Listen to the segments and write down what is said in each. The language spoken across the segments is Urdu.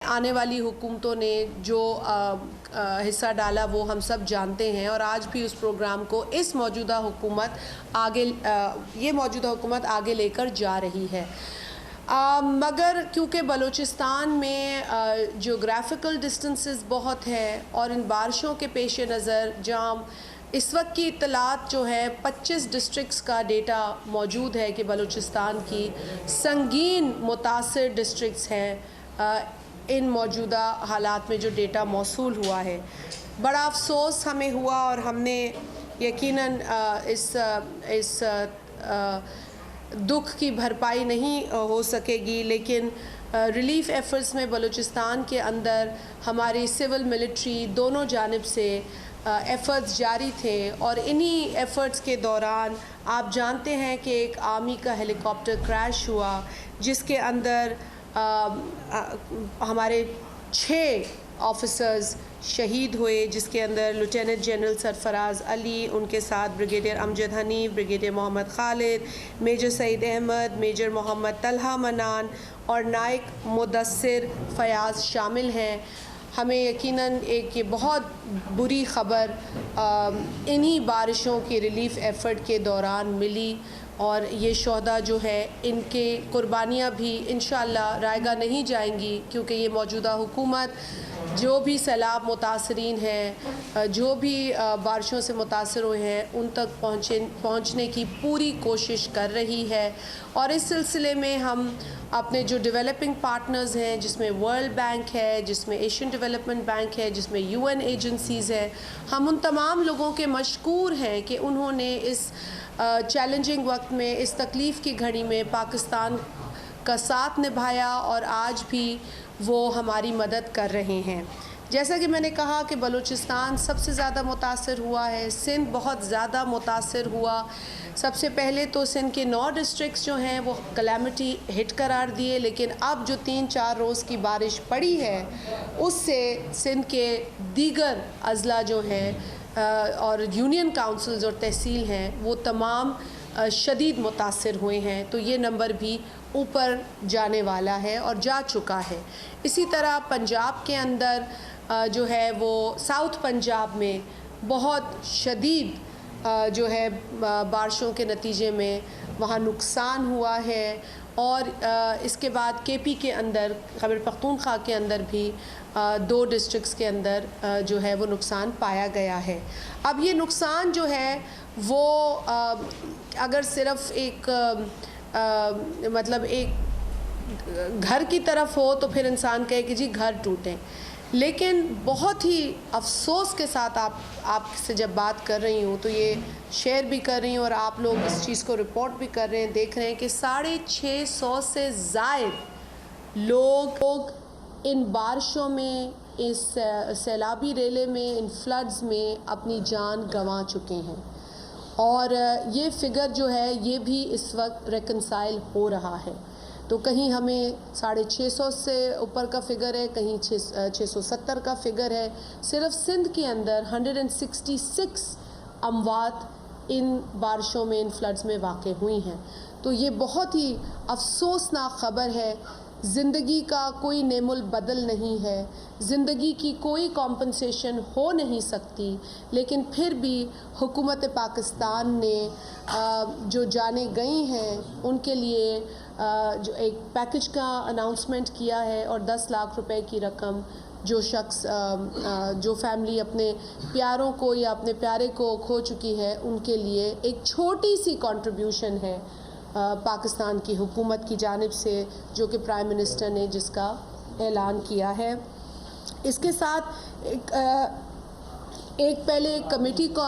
آنے والی حکومتوں نے جو حصہ ڈالا وہ ہم سب جانتے ہیں، اور آج بھی اس پروگرام کو موجودہ حکومت آگے لے کر جا رہی ہے۔ مگر کیونکہ بلوچستان میں جیوگرافیکل ڈسٹنسز بہت ہے، اور ان بارشوں کے پیش نظر جہاں اس وقت کی اطلاعات جو ہے 25 ڈسٹرکٹس کا ڈیٹا موجود ہے کہ بلوچستان کی سنگین متاثر ڈسٹرکٹس ہیں، ان موجودہ حالات میں جو ڈیٹا موصول ہوا ہے، بڑا افسوس ہمیں ہوا، اور ہم نے یقیناً اس دکھ کی بھرپائی نہیں ہو سکے گی، لیکن ریلیف ایفرٹس میں بلوچستان کے اندر ہماری سول ملٹری دونوں جانب سے ایفرٹس جاری تھے، اور انہی ایفرٹس کے دوران آپ جانتے ہیں کہ ایک آرمی کا ہیلی کاپٹر کریش ہوا، جس کے اندر ہمارے 6 آفیسرز شہید ہوئے، جس کے اندر لیفٹیننٹ جنرل سرفراز علی، ان کے ساتھ بریگیڈیئر امجد حنیف، بریگیڈیئر محمد خالد، میجر سعید احمد، میجر محمد طلحہ منان اور نائک مدثر فیاض شامل ہیں۔ ہمیں یقیناً ایک یہ بہت بری خبر انہی بارشوں کی ریلیف ایفرٹ کے دوران ملی، اور یہ شہداء جو ہے ان کے قربانیاں بھی انشاءاللہ رائے گاہ نہیں جائیں گی، کیونکہ یہ موجودہ حکومت جو بھی سیلاب متاثرین ہیں، جو بھی بارشوں سے متاثر ہوئے ہیں، ان تک پہنچنے کی پوری کوشش کر رہی ہے۔ اور اس سلسلے میں ہم اپنے جو ڈیولپنگ پارٹنرز ہیں، جس میں ورلڈ بینک ہے، جس میں ایشین ڈیولپمنٹ بینک ہے، جس میں UN ایجنسیز ہیں، ہم ان تمام لوگوں کے مشکور ہیں کہ انہوں نے اس چیلنجنگ وقت میں، اس تکلیف کی گھڑی میں پاکستان کا ساتھ نبھایا، اور آج بھی وہ ہماری مدد کر رہے ہیں۔ جیسا کہ میں نے کہا کہ بلوچستان سب سے زیادہ متاثر ہوا ہے، سندھ بہت زیادہ متاثر ہوا۔ سب سے پہلے تو سندھ کے 9 ڈسٹرکٹس جو ہیں وہ کلیمٹی ہٹ قرار دیے، لیکن اب جو 3-4 روز کی بارش پڑی ہے، اس سے سندھ کے دیگر اضلاع جو ہیں اور یونین کاؤنسلز اور تحصیل ہیں، وہ تمام شدید متاثر ہوئے ہیں، تو یہ نمبر بھی اوپر جانے والا ہے اور جا چکا ہے۔ اسی طرح پنجاب کے اندر جو ہے وہ ساؤتھ پنجاب میں بہت شدید جو ہے بارشوں کے نتیجے میں وہاں نقصان ہوا ہے، اور اس کے بعد KP کے اندر، خیبر پختونخوا کے اندر بھی 2 ڈسٹرکٹس کے اندر جو ہے وہ نقصان پایا گیا ہے۔ اب یہ نقصان جو ہے وہ اگر صرف ایک مطلب ایک گھر کی طرف ہو تو پھر انسان کہے کہ جی گھر ٹوٹیں، لیکن بہت ہی افسوس کے ساتھ آپ سے جب بات کر رہی ہوں تو یہ شیئر بھی کر رہی ہوں، اور آپ لوگ اس چیز کو رپورٹ بھی کر رہے ہیں، دیکھ رہے ہیں کہ 650 سے زائد لوگ ان بارشوں میں، اس سیلابی ریلے میں، ان فلڈز میں اپنی جان گنوا چکے ہیں، اور یہ فگر جو ہے یہ بھی اس وقت ریکنسائل ہو رہا ہے۔ تو کہیں ہمیں 650 سے اوپر کا فگر ہے، کہیں 670 کا فگر ہے۔ صرف سندھ کے اندر 166 اموات ان بارشوں میں، ان فلڈز میں واقع ہوئی ہیں۔ تو یہ بہت ہی افسوسناک خبر ہے۔ زندگی کا کوئی نعم البدل نہیں ہے، زندگی کی کوئی کمپنسیشن ہو نہیں سکتی، لیکن پھر بھی حکومت پاکستان نے جو جانیں گئی ہیں ان کے لیے جو ایک پیکج کا اناؤنسمنٹ کیا ہے، اور 10 لاکھ روپے کی رقم جو شخص جو فیملی اپنے پیاروں کو یا اپنے پیارے کو کھو چکی ہے ان کے لیے ایک چھوٹی سی کنٹریبیوشن ہے پاکستان کی حکومت کی جانب سے، جو کہ پرائم منسٹر نے جس کا اعلان کیا ہے۔ اس کے ساتھ ایک پہلے ایک کمیٹی کو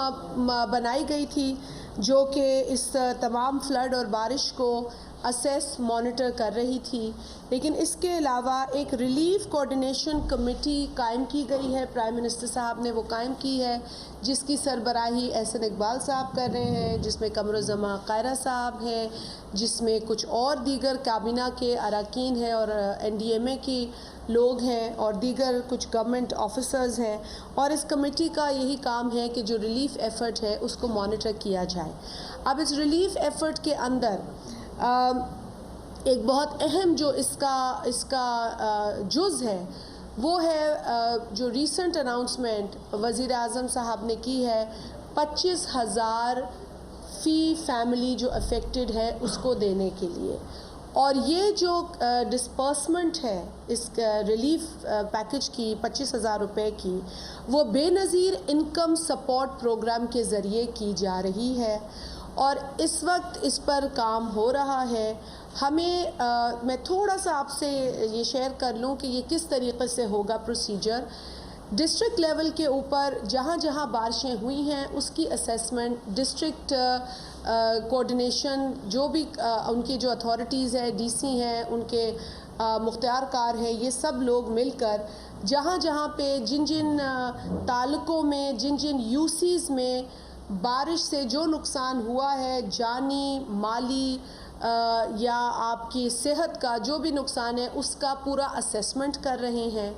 بنائی گئی تھی جو کہ اس تمام فلڈ اور بارش کو اسیس مانیٹر کر رہی تھی، لیکن اس کے علاوہ ایک ریلیف کوارڈینیشن کمیٹی قائم کی گئی ہے، پرائم منسٹر صاحب نے وہ قائم کی ہے، جس کی سربراہی احسن اقبال صاحب کر رہے ہیں، جس میں قمر الزمان قاہرہ صاحب ہیں، جس میں کچھ اور دیگر کابینہ کے اراکین ہیں، اور NDMA کی لوگ ہیں، اور دیگر کچھ گورنمنٹ آفیسرز ہیں، اور اس کمیٹی کا یہی کام ہے کہ جو ریلیف ایفرٹ ہے اس کو مانیٹر کیا جائے۔ اب اس ریلیف ایفرٹ کے اندر ایک بہت اہم جو اس کا جز ہے وہ ہے جو ریسنٹ اناؤنسمنٹ وزیر اعظم صاحب نے کی ہے 25,000 فی فیملی جو افیکٹڈ ہے اس کو دینے کے لیے. اور یہ جو ڈسپرسمنٹ ہے اس ریلیف پیکج کی 25,000 روپے کی، وہ بے نظیر انکم سپورٹ پروگرام کے ذریعے کی جا رہی ہے اور اس وقت اس پر کام ہو رہا ہے. ہمیں میں تھوڑا سا آپ سے یہ شیئر کر لوں کہ یہ کس طریقے سے ہوگا پروسیجر. ڈسٹرکٹ لیول کے اوپر جہاں جہاں بارشیں ہوئی ہیں اس کی اسیسمنٹ ڈسٹرکٹ کوآرڈینیشن جو بھی ان کی جو اتھارٹیز ہیں، ڈی سی ہیں، ان کے مختار کار ہیں، یہ سب لوگ مل کر جہاں جہاں پہ جن جن تعلقوں میں جن جن یو سیز میں بارش سے جو نقصان ہوا ہے، جانی، مالی یا آپ کی صحت کا جو بھی نقصان ہے، اس کا پورا اسیسمنٹ کر رہے ہیں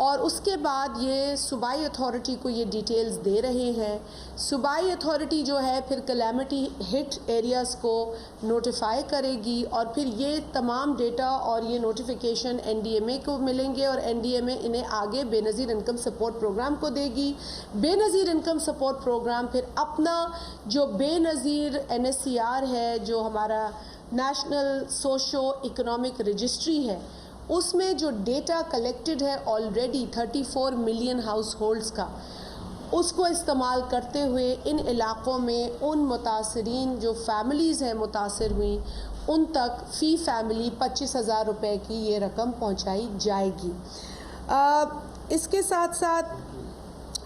اور اس کے بعد یہ صوبائی اتھارٹی کو یہ ڈیٹیلز دے رہے ہیں. صوبائی اتھارٹی جو ہے پھر کلیمٹی ہٹ ایریاز کو نوٹیفائی کرے گی اور پھر یہ تمام ڈیٹا اور یہ نوٹیفیکیشن این ڈی ایم اے کو ملیں گے اور این ڈی ایم اے انہیں آگے بے نظیر انکم سپورٹ پروگرام کو دے گی. بے نظیر انکم سپورٹ پروگرام پھر اپنا جو بے نظیر این ایس سی آر ہے، جو ہمارا نیشنل سوشو اکنامک رجسٹری ہے، اس میں جو ڈیٹا کلیکٹڈ ہے آلریڈی 34 ملین ہاؤس ہولڈز کا، اس کو استعمال کرتے ہوئے ان علاقوں میں ان متاثرین جو فیملیز ہیں متاثر ہوئیں ان تک فی فیملی 25,000 روپے کی یہ رقم پہنچائی جائے گی. اس کے ساتھ ساتھ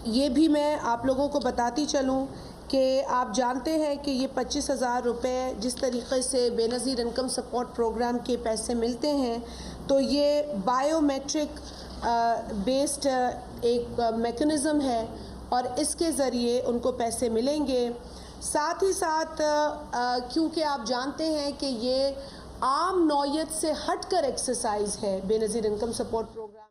یہ بھی میں آپ لوگوں کو بتاتی چلوں کہ آپ جانتے ہیں کہ یہ 25,000 روپے جس طریقے سے بے نظیر انکم سپورٹ پروگرام کے پیسے ملتے ہیں تو یہ بائیو میٹرک بیسڈ ایک میکنزم ہے اور اس کے ذریعے ان کو پیسے ملیں گے. ساتھ ہی ساتھ کیونکہ آپ جانتے ہیں کہ یہ عام نوعیت سے ہٹ کر ایکسرسائز ہے بے نظیر انکم سپورٹ پروگرام